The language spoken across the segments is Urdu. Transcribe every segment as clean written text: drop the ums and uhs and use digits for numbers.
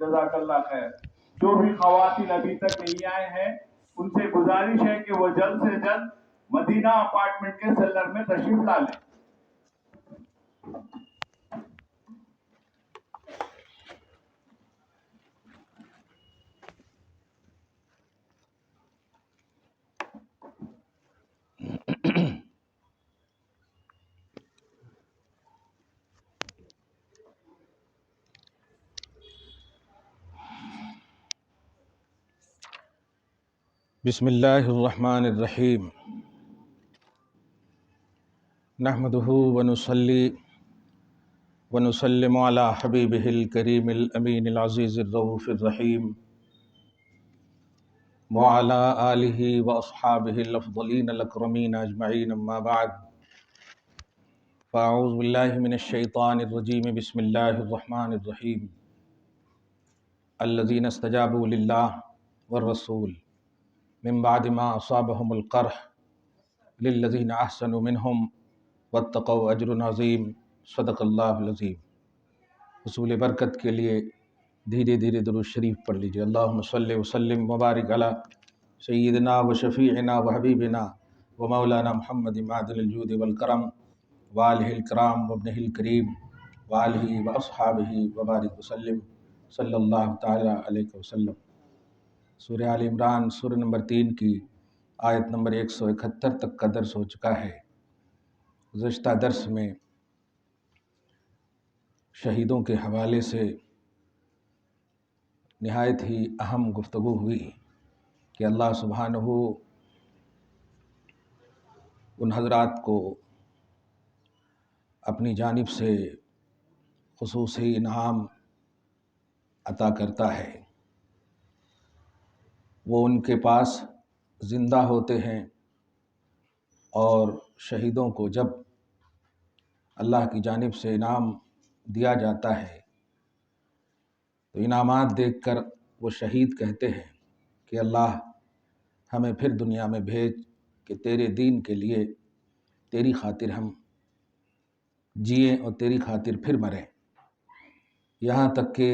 جزاک اللہ خیر۔ جو بھی خواتین ابھی تک نہیں آئے ہیں ان سے گزارش ہے کہ وہ جلد سے جلد مدینہ اپارٹمنٹ کے سیلر میں تشریف لا لیں۔ بسم اللہ الرحمن الرحیم نحمدہ ونصلی ونسلم علی حبیبہ الکریم الامین العزیز الرؤوف الرحیم وعلی آلہ واصحابہ الافضلین الاکرمین اجمعین، اما بعد فاعوذ باللہ من الشیطان الرجیم، بسم اللہ الرحمن الرحیم۔ الذین استجابوا للہ والرسول من بعد ما اصابهم القرح للذین احسنوا منہم واتقوا اجر عظیم، صدق اللہ العظیم۔ حصول برکت کے لیے دھیرے دھیرے درود شریف پڑھ لیجیے۔ اللہم صلی وسلم مبارک علی سیدنا و شفیعنا و حبیبنا و مولانا محمد معدن الجود والکرم وآلہ الکرام وابنہ الکریم وآلہ واصحابہ وبارک وسلم صلی اللہ تعالی علیہ وسلم۔ سورہ آل عمران سورہ نمبر 3 کی آیت نمبر 171 تک کا درس ہو چکا ہے۔ گزشتہ درس میں شہیدوں کے حوالے سے نہایت ہی اہم گفتگو ہوئی کہ اللہ سبحانہ ان حضرات کو اپنی جانب سے خصوصی انعام عطا کرتا ہے۔ وہ ان کے پاس زندہ ہوتے ہیں، اور شہیدوں کو جب اللہ کی جانب سے انعام دیا جاتا ہے تو انعامات دیکھ کر وہ شہید کہتے ہیں کہ اللہ ہمیں پھر دنیا میں بھیج کہ تیرے دین کے لیے تیری خاطر ہم جئیں اور تیری خاطر پھر مریں۔ یہاں تک کہ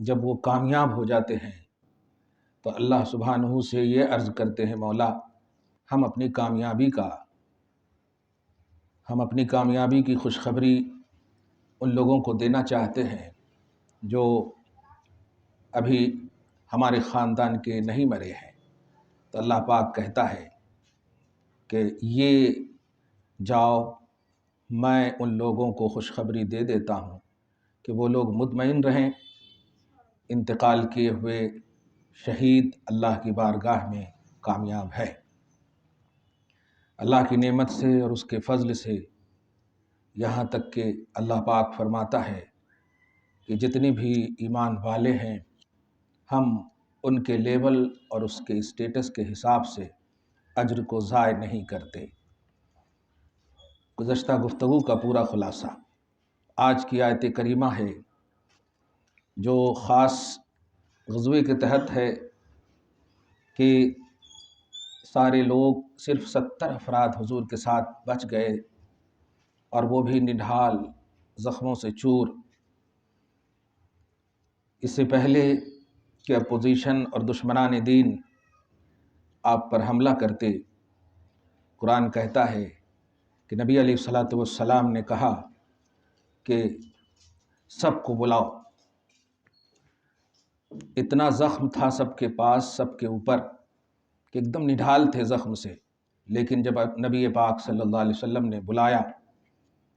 جب وہ کامیاب ہو جاتے ہیں تو اللہ سبحانہ سے یہ عرض کرتے ہیں، مولا ہم اپنی کامیابی کی خوشخبری ان لوگوں کو دینا چاہتے ہیں جو ابھی ہمارے خاندان کے نہیں مرے ہیں۔ تو اللہ پاک کہتا ہے کہ یہ جاؤ، میں ان لوگوں کو خوشخبری دے دیتا ہوں کہ وہ لوگ مطمئن رہیں، انتقال کیے ہوئے شہید اللہ کی بارگاہ میں کامیاب ہے۔ اللہ کی نعمت سے اور اس کے فضل سے یہاں تک کہ اللہ پاک فرماتا ہے کہ جتنی بھی ایمان والے ہیں ہم ان کے لیول اور اس کے اسٹیٹس کے حساب سے اجر کو ضائع نہیں کرتے۔ گزشتہ گفتگو کا پورا خلاصہ آج کی آیت کریمہ ہے، جو خاص غزوے کے تحت ہے کہ سارے لوگ صرف 70 افراد حضور کے ساتھ بچ گئے، اور وہ بھی نڈھال زخموں سے چور۔ اس سے پہلے کہ اپوزیشن اور دشمنان دین آپ پر حملہ کرتے، قرآن کہتا ہے کہ نبی علیہ الصلاۃ والسلام نے کہا کہ سب کو بلاؤ۔ اتنا زخم تھا سب کے پاس، سب کے اوپر، کہ ایک دم نڈھال تھے زخم سے، لیکن جب نبی پاک صلی اللہ علیہ وسلم نے بلایا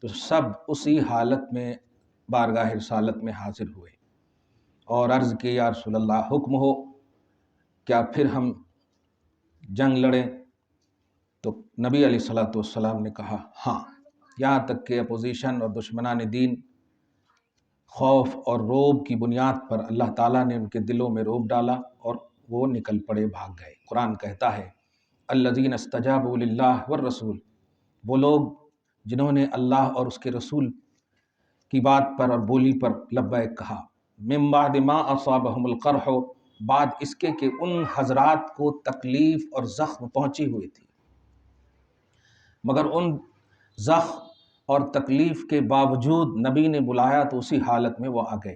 تو سب اسی حالت میں بارگاہ رسالت میں حاضر ہوئے اور عرض کی، یا رسول اللہ حکم ہو، کیا پھر ہم جنگ لڑیں؟ تو نبی علیہ الصلاۃ والسلام نے کہا ہاں، یہاں تک کہ اپوزیشن اور دشمنان دین خوف اور روب کی بنیاد پر اللہ تعالیٰ نے ان کے دلوں میں روب ڈالا اور وہ نکل پڑے، بھاگ گئے۔ قرآن کہتا ہے الذین استجابوا للہ والرسول، وہ لوگ جنہوں نے اللہ اور اس کے رسول کی بات پر اور بولی پر لبیک کہا، من بعد ما اصابہم القرح، بعد اس کے کہ ان حضرات کو تکلیف اور زخم پہنچی ہوئی تھی، مگر ان زخم اور تکلیف کے باوجود نبی نے بلایا تو اسی حالت میں وہ آ گئے۔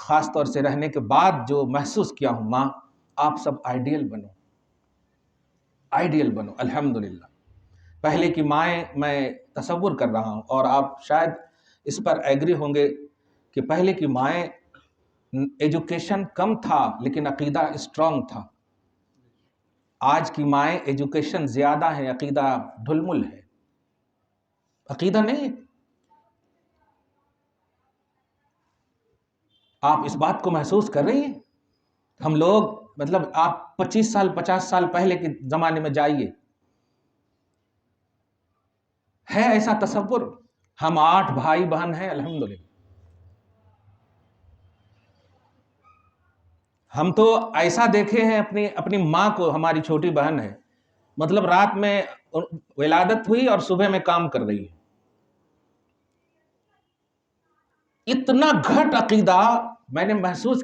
خاص طور سے رہنے کے بعد جو محسوس کیا ہوں، ماں آپ سب آئیڈیل بنو، آئیڈیل بنو الحمدللہ۔ پہلے کی مائیں میں تصور کر رہا ہوں، اور آپ شاید اس پر ایگری ہوں گے کہ پہلے کی مائیں ایجوکیشن کم تھا لیکن عقیدہ اسٹرانگ تھا۔ آج کی مائیں ایجوکیشن زیادہ ہے، عقیدہ ڈھلمل ہے، عقیدہ نہیں ہے۔ آپ اس بات کو محسوس کر رہی ہیں؟ ہم لوگ مطلب آپ 25 سال 50 سال پہلے کے زمانے میں جائیے، ہے ایسا تصور؟ ہم 8 بھائی بہن ہیں الحمدللہ۔ ہم تو ایسا دیکھے ہیں اپنی ماں کو، ہماری چھوٹی بہن ہے، مطلب رات میں ولادت ہوئی اور صبح میں کام کر رہی ہے۔ اتنا گھٹ عقیدہ میں نے محسوس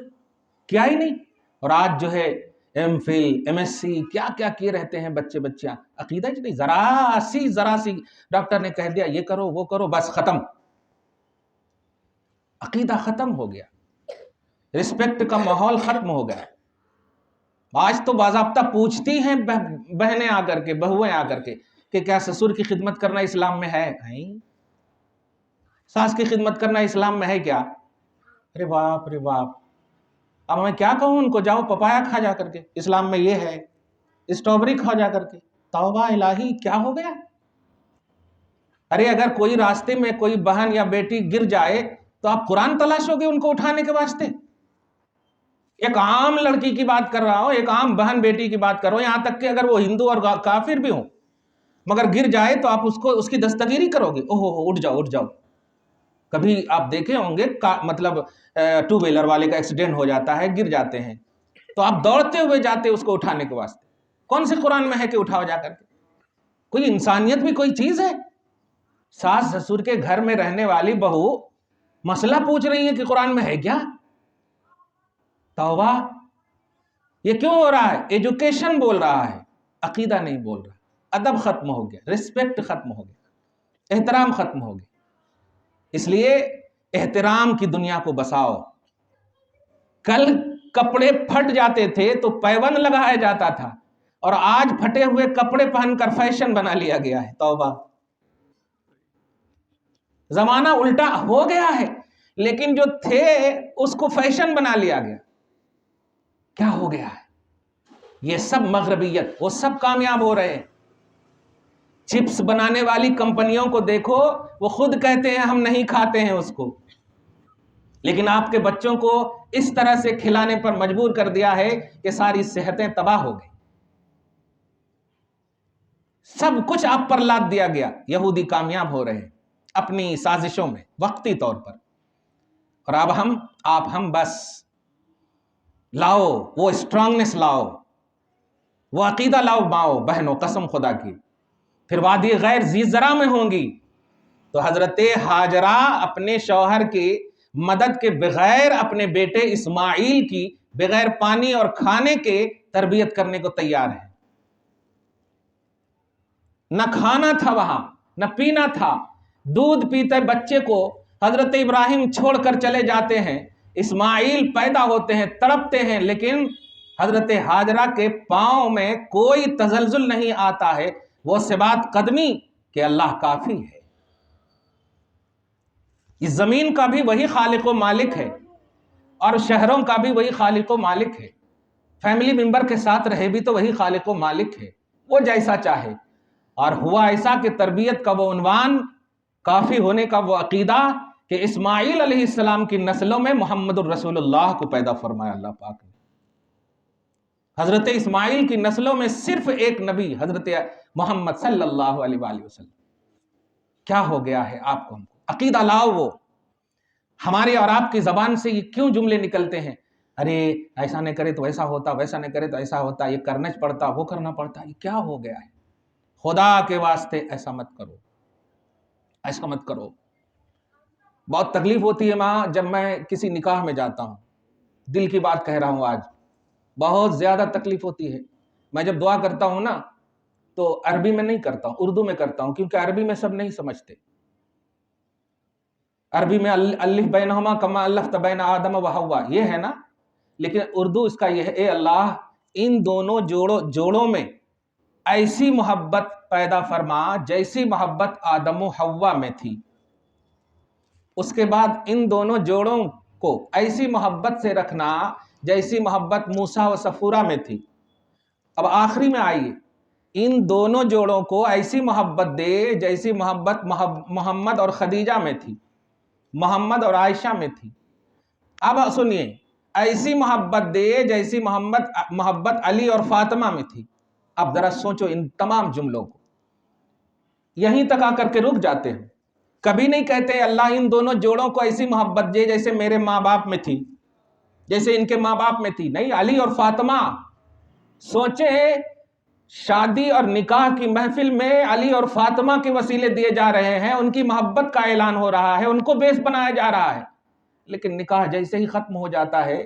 کیا ہی نہیں۔ اور آج جو ہے M Phil M S C کیا کیا کیے رہتے ہیں بچیاں، عقیدہ ہی نہیں۔ ذرا سی ڈاکٹر نے کہہ دیا یہ کرو وہ کرو، بس ختم، عقیدہ ختم ہو گیا، رسپیکٹ کا ماحول ختم ہو گیا۔ آج تو باضابطہ پوچھتی ہیں بہنیں آ کر کے، بہویں آ کر کے کہ کیا سسر کی خدمت کرنا اسلام میں ہے؟ ساس کی خدمت کرنا اسلام میں ہے کیا؟ ارے باپ رے باپ، اب میں کیا کہوں ان کو؟ جاؤ پپایا کھا جا کر کے، اسلام میں یہ ہے، اسٹرابری کھا جا کر کے۔ توبہ الہی، کیا ہو گیا؟ ارے اگر کوئی راستے میں کوئی بہن یا بیٹی گر جائے تو آپ قرآن تلاشو گے ان کو اٹھانے کے واسطے؟ ایک عام لڑکی کی بات کر رہا ہوں، ایک عام بہن بیٹی کی بات کر رہا ہوں، یہاں تک کہ اگر وہ ہندو اور کافر بھی ہوں مگر گر جائے تو آپ اس کی دستگیری کرو گے؟ اوہ اٹھ جاؤ اٹھ جاؤ۔ کبھی آپ دیکھے ہوں گے مطلب 2 ویلر والے کا ایکسیڈنٹ ہو جاتا ہے، گر جاتے ہیں تو آپ دوڑتے ہوئے جاتے اس کو اٹھانے کے واسطے۔ کون سے قرآن میں ہے کہ اٹھاؤ جا کر کے؟ کوئی انسانیت بھی کوئی چیز ہے؟ ساس سسر کے گھر میں رہنے والی بہو مسئلہ پوچھ رہی ہے کہ قرآن میں ہے کیا؟ توبہ! یہ کیوں ہو رہا ہے؟ ایجوکیشن بول رہا ہے، عقیدہ نہیں بول رہا۔ ادب ختم ہو گیا، رسپیکٹ ختم ہو گیا، احترام ختم ہو گیا۔ اس لیے احترام کی دنیا کو بساؤ۔ کل کپڑے پھٹ جاتے تھے تو پیون لگایا جاتا تھا، اور آج پھٹے ہوئے کپڑے پہن کر فیشن بنا لیا گیا ہے۔ توبہ! زمانہ الٹا ہو گیا ہے، لیکن جو تھے اس کو فیشن بنا لیا گیا۔ کیا ہو گیا ہے؟ یہ سب مغربیت، وہ سب کامیاب ہو رہے ہیں۔ چپس بنانے والی کمپنیوں کو دیکھو، وہ خود کہتے ہیں ہم نہیں کھاتے ہیں اس کو، لیکن آپ کے بچوں کو اس طرح سے کھلانے پر مجبور کر دیا ہے کہ ساری صحتیں تباہ ہو گئی۔ سب کچھ آپ پر لاد دیا گیا۔ یہودی کامیاب ہو رہے ہیں اپنی سازشوں میں وقتی طور پر، اور اب ہم بس لاؤ وہ اسٹرانگنس، لاؤ وہ عقیدہ، لاؤ ماؤ بہنوں، قسم خدا کی۔ پھر وادی غیر ذی زرع میں ہوں گی تو حضرت ہاجرہ اپنے شوہر کی مدد کے بغیر اپنے بیٹے اسماعیل کی بغیر پانی اور کھانے کے تربیت کرنے کو تیار ہے۔ نہ کھانا تھا وہاں، نہ پینا تھا، دودھ پیتے بچے کو حضرت ابراہیم چھوڑ کر چلے جاتے ہیں، اسماعیل پیدا ہوتے ہیں، تڑپتے ہیں، لیکن حضرت ہاجرہ کے پاؤں میں کوئی تزلزل نہیں آتا ہے، وہ ثبات قدمی کہ اللہ کافی ہے۔ اس زمین کا بھی وہی خالق و مالک ہے، اور شہروں کا بھی وہی خالق و مالک ہے۔ فیملی ممبر کے ساتھ رہے بھی تو وہی خالق و مالک ہے، وہ جیسا چاہے۔ اور ہوا ایسا کہ تربیت کا وہ عنوان، کافی ہونے کا وہ عقیدہ، کہ اسماعیل علیہ السلام کی نسلوں میں محمد الرسول اللہ کو پیدا فرمایا اللہ پاک نے۔ حضرت اسماعیل کی نسلوں میں صرف ایک نبی حضرت محمد صلی اللہ علیہ وآلہ وسلم۔ کیا ہو گیا ہے آپ کو؟ ہم کو عقیدہ لاؤ۔ وہ ہمارے اور آپ کی زبان سے یہ کیوں جملے نکلتے ہیں؟ ارے ایسا نہیں کرے تو ایسا ہوتا، ویسا نہیں کرے تو ایسا ہوتا، یہ کرنا پڑتا، وہ کرنا پڑتا۔ یہ کیا ہو گیا ہے؟ خدا کے واسطے ایسا مت کرو، ایسا مت کرو۔ بہت تکلیف ہوتی ہے ماں جب میں کسی نکاح میں جاتا ہوں، دل کی بات کہہ رہا ہوں آج، بہت زیادہ تکلیف ہوتی ہے۔ میں جب دعا کرتا ہوں نا تو عربی میں نہیں کرتا ہوں، اردو میں کرتا ہوں، کیونکہ عربی میں سب نہیں سمجھتے۔ عربی میں الف بینہما کما الفت بین آدم و حوا، یہ ہے نا، لیکن اردو اس کا یہ ہے، اے اللہ ان دونوں جوڑوں میں ایسی محبت پیدا فرما جیسی محبت آدم و حوا میں تھی، اس کے بعد ان دونوں جوڑوں کو ایسی محبت سے رکھنا جیسی محبت موسیٰ و صفورہ میں تھی۔ اب آخری میں آئیے، ان دونوں جوڑوں کو ایسی محبت دے جیسی محبت محمد اور خدیجہ میں تھی، محمد اور عائشہ میں تھی۔ اب سنیے، ایسی محبت دے جیسی محبت علی اور فاطمہ میں تھی۔ اب ذرا سوچو ان تمام جملوں کو، یہیں تک آ کر کے رک جاتے ہیں، کبھی نہیں کہتے اللہ ان دونوں جوڑوں کو ایسی محبت دے جیسے میرے ماں باپ میں تھی، جیسے ان کے ماں باپ میں تھی، نہیں، علی اور فاطمہ۔ سوچیں، شادی اور نکاح کی محفل میں علی اور فاطمہ کے وسیلے دیے جا رہے ہیں، ان کی محبت کا اعلان ہو رہا ہے، ان کو بیس بنایا جا رہا ہے، لیکن نکاح جیسے ہی ختم ہو جاتا ہے،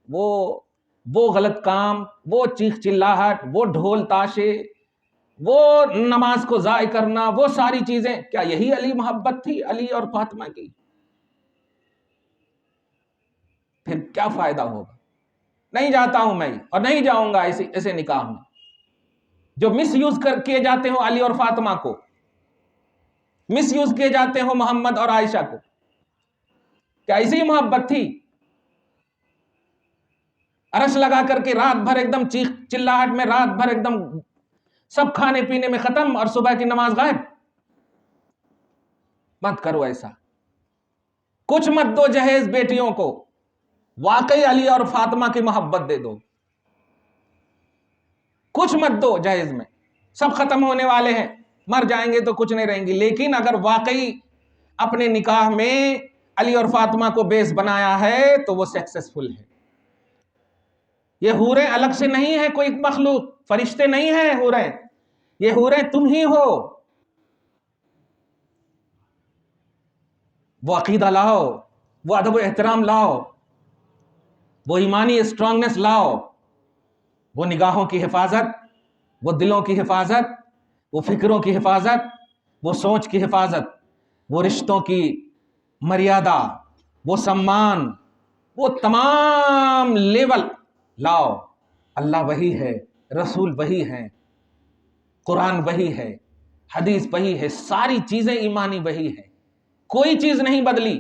وہ غلط کام، وہ چیخ چلاہٹ، وہ ڈھول تاشے، وہ نماز کو ضائع کرنا، وہ ساری چیزیں، کیا یہی علی محبت تھی علی اور فاطمہ کی؟ پھر کیا فائدہ ہوگا؟ نہیں جاتا ہوں میں، اور نہیں جاؤں گا ایسے نکاح میں جو مس یوز کیے جاتے ہوں علی اور فاطمہ کو، مس یوز کیے جاتے ہوں محمد اور عائشہ کو۔ کیا ایسی محبت تھی؟ عرش لگا کر کے رات بھر ایک دم چیخ چلاہٹ میں، رات بھر ایک دم سب کھانے پینے میں ختم، اور صبح کی نماز غائب؟ مت کرو ایسا، کچھ مت دو جہیز بیٹیوں کو، واقعی علی اور فاطمہ کی محبت دے دو، کچھ مت دو جہیز میں، سب ختم ہونے والے ہیں، مر جائیں گے تو کچھ نہیں رہیں گی، لیکن اگر واقعی اپنے نکاح میں علی اور فاطمہ کو بیس بنایا ہے تو وہ سکسیسفل ہے۔ یہ حوریں الگ سے نہیں ہے کوئی مخلوق، فرشتے نہیں ہیں حوریں، یہ حوریں تم ہی ہو۔ وہ عقیدہ لاؤ، وہ ادب و احترام لاؤ، وہ ایمانی اسٹرانگنس لاؤ، وہ نگاہوں کی حفاظت، وہ دلوں کی حفاظت، وہ فکروں کی حفاظت، وہ سوچ کی حفاظت، وہ رشتوں کی مریادہ، وہ سمان، وہ تمام لیول لاؤ۔ اللہ وہی ہے، رسول وہی ہے، قرآن وہی ہے، حدیث وہی ہے، ساری چیزیں ایمانی وہی ہے، کوئی چیز نہیں بدلی۔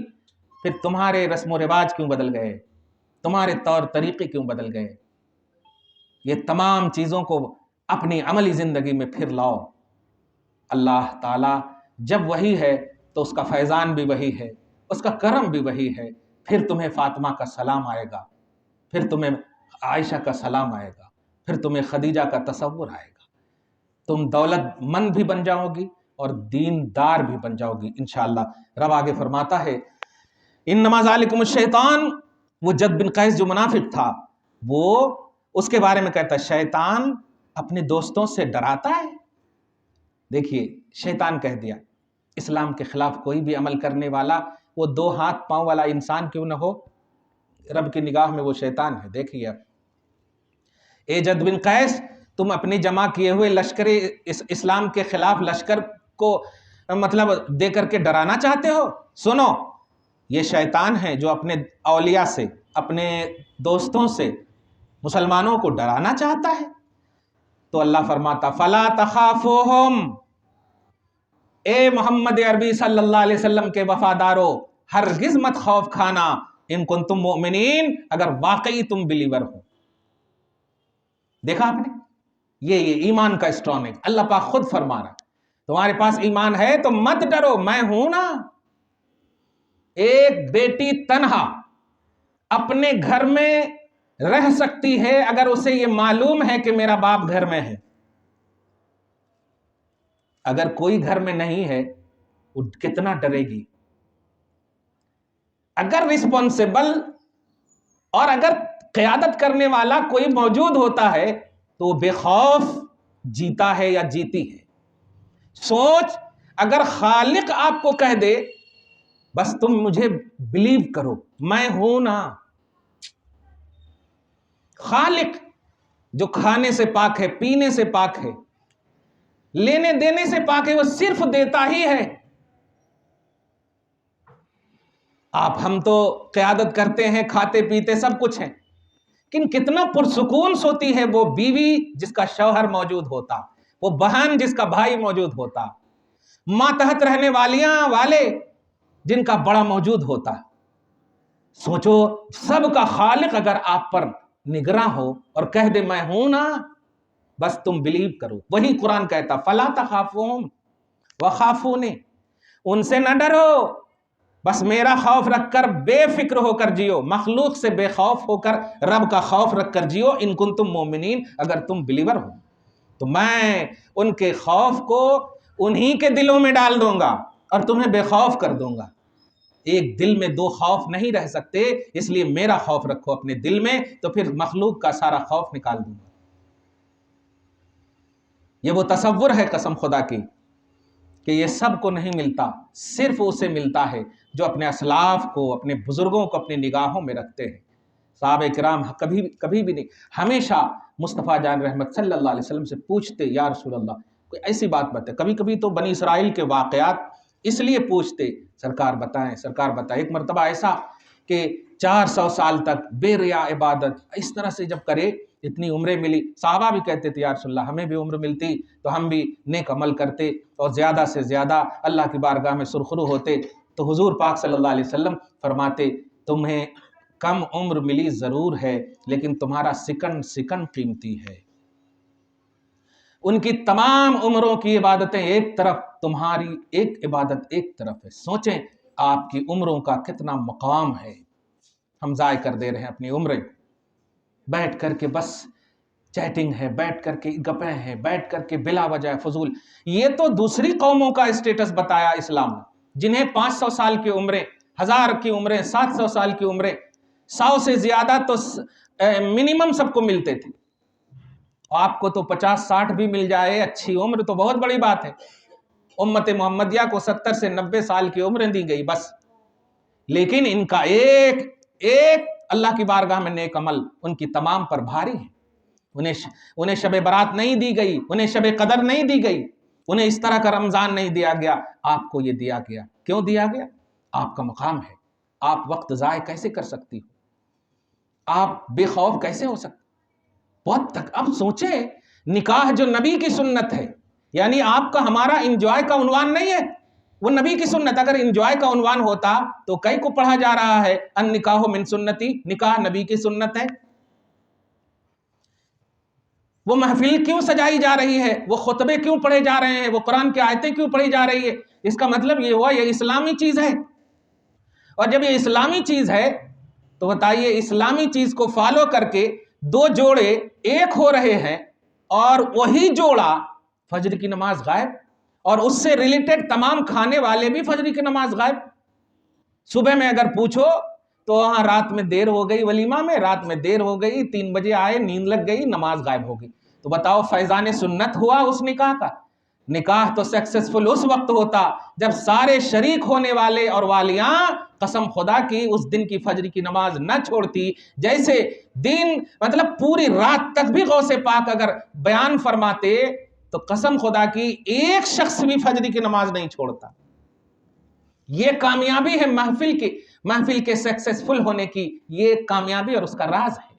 پھر تمہارے رسم و رواج کیوں بدل گئے؟ تمہارے طور طریقے کیوں بدل گئے؟ یہ تمام چیزوں کو اپنی عملی زندگی میں پھر لاؤ۔ اللہ تعالیٰ جب وہی ہے تو اس کا فیضان بھی وہی ہے، اس کا کرم بھی وہی ہے، پھر تمہیں فاطمہ کا سلام آئے گا، پھر تمہیں عائشہ کا سلام آئے گا، پھر تمہیں خدیجہ کا تصور آئے گا، تم دولت مند بھی بن جاؤ گی اور دیندار بھی بن جاؤ گی انشاءاللہ۔ رب آگے فرماتا ہے انما ذالکم الشیطان، وہ جد بن قیس جو منافق تھا، وہ اس کے بارے میں کہتا ہے شیطان اپنے دوستوں سے ڈراتا ہے۔ دیکھیے، شیطان کہہ دیا، اسلام کے خلاف کوئی بھی عمل کرنے والا، وہ دو ہاتھ پاؤں والا انسان کیوں نہ ہو، رب کی نگاہ میں وہ شیطان ہے۔ دیکھیے، اے جد بن قیس، تم اپنی جمع کیے ہوئے لشکر اسلام کے خلاف لشکر کو مطلب دے کر کے ڈرانا چاہتے ہو؟ سنو، یہ شیطان ہے جو اپنے اولیاء سے، اپنے دوستوں سے مسلمانوں کو ڈرانا چاہتا ہے۔ تو اللہ فرماتا فلا تخافوہم، اے محمد عربی صلی اللہ علیہ وسلم کے وفادارو، ہرگز مت خوف کھانا، ان کنتم مؤمنین، اگر واقعی تم بلیور ہو۔ دیکھا آپ نے، یہ ایمان کا اسٹرانگ، اللہ پاک خود فرما رہا، تمہارے پاس ایمان ہے تو مت ڈرو، میں ہوں نا۔ ایک بیٹی تنہا اپنے گھر میں رہ سکتی ہے اگر اسے یہ معلوم ہے کہ میرا باپ گھر میں ہے۔ اگر کوئی گھر میں نہیں ہے وہ کتنا ڈرے گی؟ اگر رسپانسبل اور اگر قیادت کرنے والا کوئی موجود ہوتا ہے تو وہ بے خوف جیتا ہے یا جیتی ہے۔ سوچ، اگر خالق آپ کو کہہ دے بس تم مجھے بلیو کرو، میں ہوں نا، خالق جو کھانے سے پاک ہے، پینے سے پاک ہے، لینے دینے سے پاک ہے، وہ صرف دیتا ہی ہے۔ ہم تو قیادت کرتے ہیں، کھاتے پیتے سب کچھ ہیں، لیکن کتنا پرسکون سوتی ہے وہ بیوی جس کا شوہر موجود ہوتا، وہ بہن جس کا بھائی موجود ہوتا، ماتحت رہنے والیاں والے جن کا بڑا موجود ہوتا۔ سوچو سب کا خالق اگر آپ پر نگراں ہو اور کہہ دے میں ہوں نا، بس تم بلیو کرو۔ وہی قرآن کہتا فَلَا تَخَافُوهُمْ وَخَافُونِ، ان سے نہ ڈرو، بس میرا خوف رکھ کر بے فکر ہو کر جیو، مخلوق سے بے خوف ہو کر رب کا خوف رکھ کر جیو، ان کنتم مومنین، اگر تم بلیور ہو تو میں ان کے خوف کو انہی کے دلوں میں ڈال دوں گا اور تمہیں بے خوف کر دوں گا۔ ایک دل میں دو خوف نہیں رہ سکتے، اس لیے میرا خوف رکھو اپنے دل میں، تو پھر مخلوق کا سارا خوف نکال دوں گا۔ یہ وہ تصور ہے قسم خدا کی کہ یہ سب کو نہیں ملتا، صرف اسے ملتا ہے جو اپنے اسلاف کو، اپنے بزرگوں کو اپنی نگاہوں میں رکھتے ہیں۔ صحابہ کرام کبھی بھی نہیں، ہمیشہ مصطفیٰ جان رحمت صلی اللہ علیہ وسلم سے پوچھتے یا رسول اللہ کوئی ایسی بات بتائے۔ کبھی کبھی تو بنی اسرائیل کے واقعات اس لیے پوچھتے سرکار بتائیں سرکار بتائیں۔ ایک مرتبہ ایسا کہ 400 سال تک بے ریا عبادت اس طرح سے جب کرے، اتنی عمریں ملی، صحابہ بھی کہتے تھے یا رسول اللہ ہمیں بھی عمر ملتی تو ہم بھی نیک عمل کرتے اور زیادہ سے زیادہ اللہ کی بارگاہ میں سرخرو ہوتے۔ تو حضور پاک صلی اللہ علیہ وسلم فرماتے تمہیں کم عمر ملی ضرور ہے، لیکن تمہارا سیکنڈ سیکنڈ قیمتی ہے۔ ان کی تمام عمروں کی عبادتیں ایک طرف، تمہاری ایک عبادت ایک طرف ہے۔ سوچیں آپ کی عمروں کا کتنا مقام ہے، ہم ضائع کر دے رہے ہیں اپنی عمریں، بیٹھ کر کے بس چیٹنگ ہے، بیٹھ کر کے گپیں ہیں، بیٹھ کر کے بلا وجہ فضول۔ یہ تو دوسری قوموں کا اسٹیٹس بتایا اسلام نے، جنہیں 500 سال کی عمریں، 1000 کی عمریں، 700 سال کی عمریں، 100 سے زیادہ تو منیمم سب کو ملتے تھے۔ آپ کو تو 50-60 بھی مل جائے اچھی عمر تو بہت بڑی بات ہے۔ امت محمدیہ کو 70 سے 90 سال کی عمریں دی گئی بس، لیکن ان کا ایک اللہ کی بارگاہ میں نیک عمل ان کی تمام پر بھاری ہے۔ انہیں شب برات نہیں دی گئی، انہیں شب قدر نہیں دی گئی، انہیں اس طرح کا رمضان نہیں دیا گیا، آپ کو یہ دیا گیا۔ کیوں دیا گیا؟ آپ کا مقام ہے۔ آپ وقت ضائع کیسے کر سکتی ہو؟ آپ بے خوف کیسے ہو سکتے؟ بہت تک اب سوچیں، نکاح جو نبی کی سنت ہے، یعنی آپ کا ہمارا انجوائے کا عنوان نہیں ہے، وہ نبی کی سنت۔ اگر انجوائے کا عنوان ہوتا تو کئی کو پڑھا جا رہا ہے النکاح من سنتی، نکاح نبی کی سنت ہے۔ وہ محفل کیوں سجائی جا رہی ہے، وہ خطبے کیوں پڑھے جا رہے ہیں، وہ قرآن کی آیتیں کیوں پڑھی جا رہی ہے؟ اس کا مطلب یہ ہوا یہ اسلامی چیز ہے، اور جب یہ اسلامی چیز ہے تو بتائیے اسلامی چیز کو فالو کر کے دو جوڑے ایک ہو رہے ہیں اور وہی جوڑا فجر کی نماز غائب، اور اس سے ریلیٹڈ تمام کھانے والے بھی فجر کی نماز غائب۔ صبح میں اگر پوچھو تو وہاں رات میں دیر ہو گئی، ولیمہ میں رات میں دیر ہو گئی، 3 بجے آئے، نیند لگ گئی، نماز غائب ہو گئی۔ تو بتاؤ فیضان سنت ہوا اس نکاح کا؟ نکاح تو سکسیسفل اس وقت ہوتا جب سارے شریک ہونے والے اور والیاں قسم خدا کی اس دن کی فجر کی نماز نہ چھوڑتی۔ جیسے دن مطلب پوری رات تک بھی غوث پاک اگر بیان فرماتے تو قسم خدا کی ایک شخص بھی فجر کی نماز نہیں چھوڑتا۔ یہ کامیابی ہے محفل کے سکسیسفل ہونے کی، یہ کامیابی اور اس کا راز ہے۔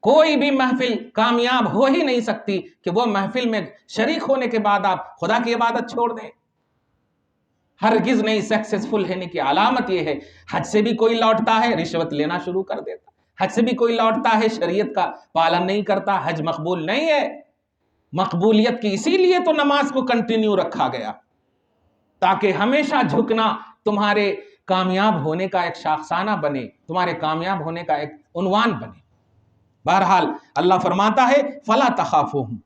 کوئی بھی محفل کامیاب ہو ہی نہیں سکتی کہ وہ محفل میں شریک ہونے کے بعد آپ خدا کی عبادت چھوڑ دیں، ہرگز نہیں۔ سکسیسفل ہونے کی علامت یہ ہے، حج سے بھی کوئی لوٹتا ہے رشوت لینا شروع کر دیتا، حج سے بھی کوئی لوٹتا ہے شریعت کا پالن نہیں کرتا، حج مقبول نہیں ہے۔ مقبولیت کی اسی لیے تو نماز کو کنٹینیو رکھا گیا، تاکہ ہمیشہ جھکنا تمہارے کامیاب ہونے کا ایک شاخسانہ بنے، تمہارے کامیاب ہونے کا ایک عنوان بنے۔ بہرحال اللہ فرماتا ہے فَلَا تَخَافُوهُمْ،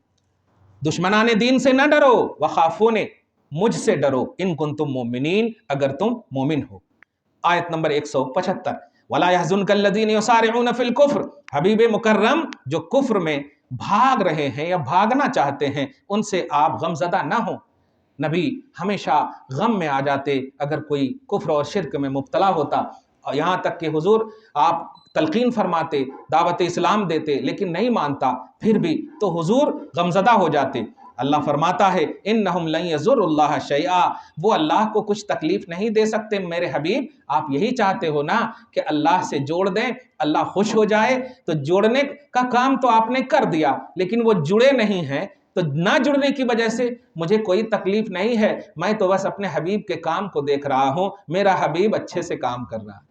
دشمنان دین سے نہ ڈرو، وَخَافُونِ، مجھ سے ڈرو، ان کنتم مومنین، اگر تم مومن ہو۔ آیت نمبر 175 وَلَا يَحْزُنْكَ الَّذِينَ يُسَارِعُونَ فِي الْكُفْرِ، حبیب مکرم جو کفر میں بھاگ رہے ہیں یا بھاگنا چاہتے ہیں ان سے آپ غمزدہ نہ ہوں۔ نبی ہمیشہ غم میں آ جاتے اگر کوئی کفر اور شرک میں مبتلا ہوتا، یہاں تک کہ حضور آپ تلقین فرماتے، دعوت اسلام دیتے، لیکن نہیں مانتا، پھر بھی تو حضور غمزدہ ہو جاتے۔ اللہ فرماتا ہے انہم لن یضروا اللہ شیئا، وہ اللہ کو کچھ تکلیف نہیں دے سکتے۔ میرے حبیب آپ یہی چاہتے ہو نا کہ اللہ سے جوڑ دیں، اللہ خوش ہو جائے، تو جوڑنے کا کام تو آپ نے کر دیا، لیکن وہ جڑے نہیں ہیں، تو نہ جڑنے کی وجہ سے مجھے کوئی تکلیف نہیں ہے، میں تو بس اپنے حبیب کے کام کو دیکھ رہا ہوں، میرا حبیب اچھے سے کام کر رہا ہے۔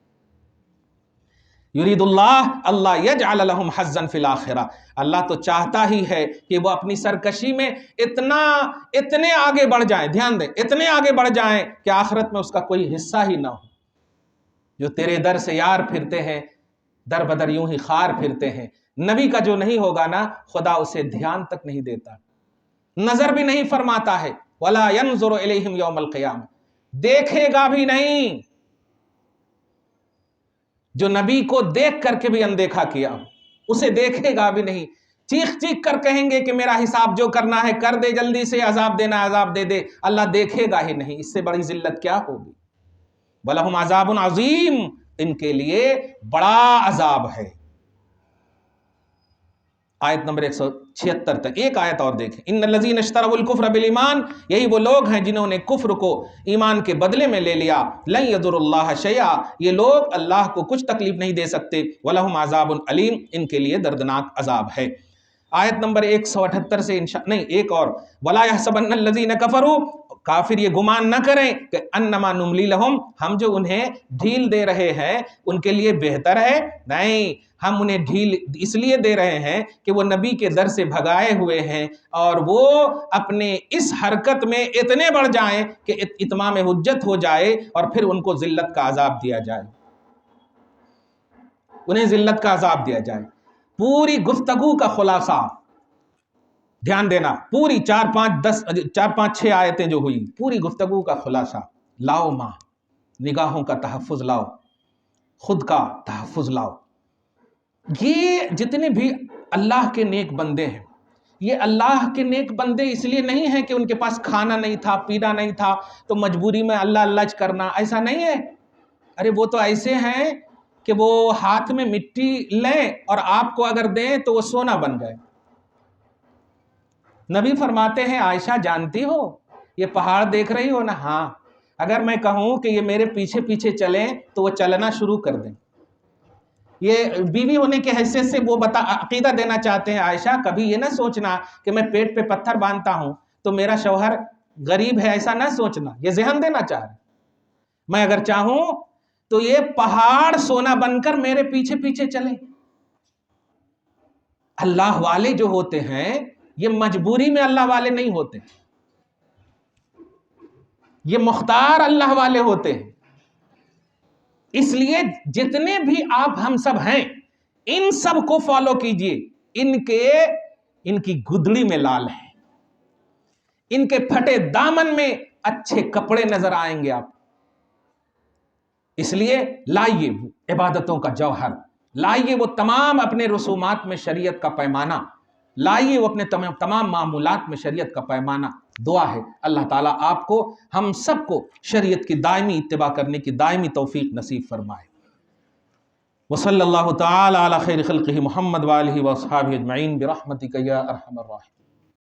یرید اللہ یجعل لہم حظا فی الآخرہ، اللہ تو چاہتا ہی ہے کہ وہ اپنی سرکشی میں اتنے آگے بڑھ جائیں، دھیان دیں، اتنے آگے بڑھ جائیں کہ آخرت میں اس کا کوئی حصہ ہی نہ ہو۔ جو تیرے در سے یار پھرتے ہیں، در بدر یوں ہی خار پھرتے ہیں، نبی کا جو نہیں ہوگا نا، خدا اسے دھیان تک نہیں دیتا، نظر بھی نہیں فرماتا ہے۔ وَلَا يَنظُرُ إِلَيْهِمْ يَوْمَ الْقِيَامَةِ، دیکھے گا بھی نہیں، جو نبی کو دیکھ کر کے بھی اندیکھا کیا اسے دیکھے گا بھی نہیں، چیخ چیخ کر کہیں گے کہ میرا حساب جو کرنا ہے کر دے، جلدی سے عذاب دینا عذاب دے دے، اللہ دیکھے گا ہی نہیں، اس سے بڑی ذلت کیا ہوگی۔ وَلَهُمْ عَذَابٌ عَظِيمٌ، ان کے لیے بڑا عذاب ہے۔ آیت نمبر 176 تک ایک آیت اور دیکھیں، ان الذین اشتروا الکفر بالایمان، یہی وہ لوگ ہیں جنہوں نے کفر کو ایمان کے بدلے میں لے لیا، لن یضروا اللہ شیئا، یہ لوگ اللہ کو کچھ تکلیف نہیں دے سکتے، ولہم عذاب علیم، ان کے لیے دردناک عذاب ہے۔ آیت نمبر 178 سے ایک اور، ولا یحسبن الذین کفروا، کافر یہ گمان نہ کریں کہ انما نملی لہم، ہم جو انہیں ڈھیل دے رہے ہیں ان کے لیے بہتر ہے، نہیں، ہم انہیں ڈھیل اس لیے دے رہے ہیں کہ وہ نبی کے در سے بھگائے ہوئے ہیں اور وہ اپنے اس حرکت میں اتنے بڑھ جائیں کہ اتمام حجت ہو جائے اور پھر ان کو ذلت کا عذاب دیا جائے، انہیں ذلت کا عذاب دیا جائے۔ پوری گفتگو کا خلاصہ دھیان دینا، پوری 4-5-6 آیتیں جو ہوئی، پوری گفتگو کا خلاصہ، لاؤ ماں، نگاہوں کا تحفظ لاؤ، خود کا تحفظ لاؤ۔ یہ جتنے بھی اللہ کے نیک بندے ہیں، یہ اللہ کے نیک بندے اس لیے نہیں ہیں کہ ان کے پاس کھانا نہیں تھا، پینا نہیں تھا تو مجبوری میں اللہ اللہ کرنا، ایسا نہیں ہے۔ ارے وہ تو ایسے ہیں کہ وہ ہاتھ میں مٹی لیں اور آپ کو اگر دیں تو وہ سونا بن جائے۔ نبی فرماتے ہیں عائشہ جانتی ہو یہ پہاڑ دیکھ رہی ہو نا، ہاں، اگر میں کہوں کہ یہ میرے پیچھے پیچھے چلیں تو وہ چلنا شروع کر دیں۔ یہ بیوی ہونے کی حیثیت سے وہ عقیدہ دینا چاہتے ہیں، عائشہ کبھی یہ نہ سوچنا کہ میں پیٹ پہ پتھر باندھتا ہوں تو میرا شوہر غریب ہے، ایسا نہ سوچنا، یہ ذہن دینا چاہ رہے، میں اگر چاہوں تو یہ پہاڑ سونا بن کر میرے پیچھے پیچھے چلیں۔ اللہ والے جو ہوتے ہیں یہ مجبوری میں اللہ والے نہیں ہوتے، یہ مختار اللہ والے ہوتے ہیں۔ اس لیے جتنے بھی آپ ہم سب ہیں ان سب کو فالو کیجئے، ان کی گدڑی میں لال ہے، ان کے پھٹے دامن میں اچھے کپڑے نظر آئیں گے آپ۔ اس لیے لائیے عبادتوں کا جوہر، لائیے وہ تمام اپنے رسومات میں شریعت کا پیمانہ، لائیے وہ اپنے تمام معمولات میں شریعت کا پیمانہ۔ دعا ہے اللہ تعالیٰ آپ کو، ہم سب کو شریعت کی دائمی اتباع کرنے کی دائمی توفیق نصیب فرمائے۔ وصلی اللہ تعالی علی خیر خلقہ محمد وآلہ واصحابہ اجمعین برحمتک یا ارحم الراحمین۔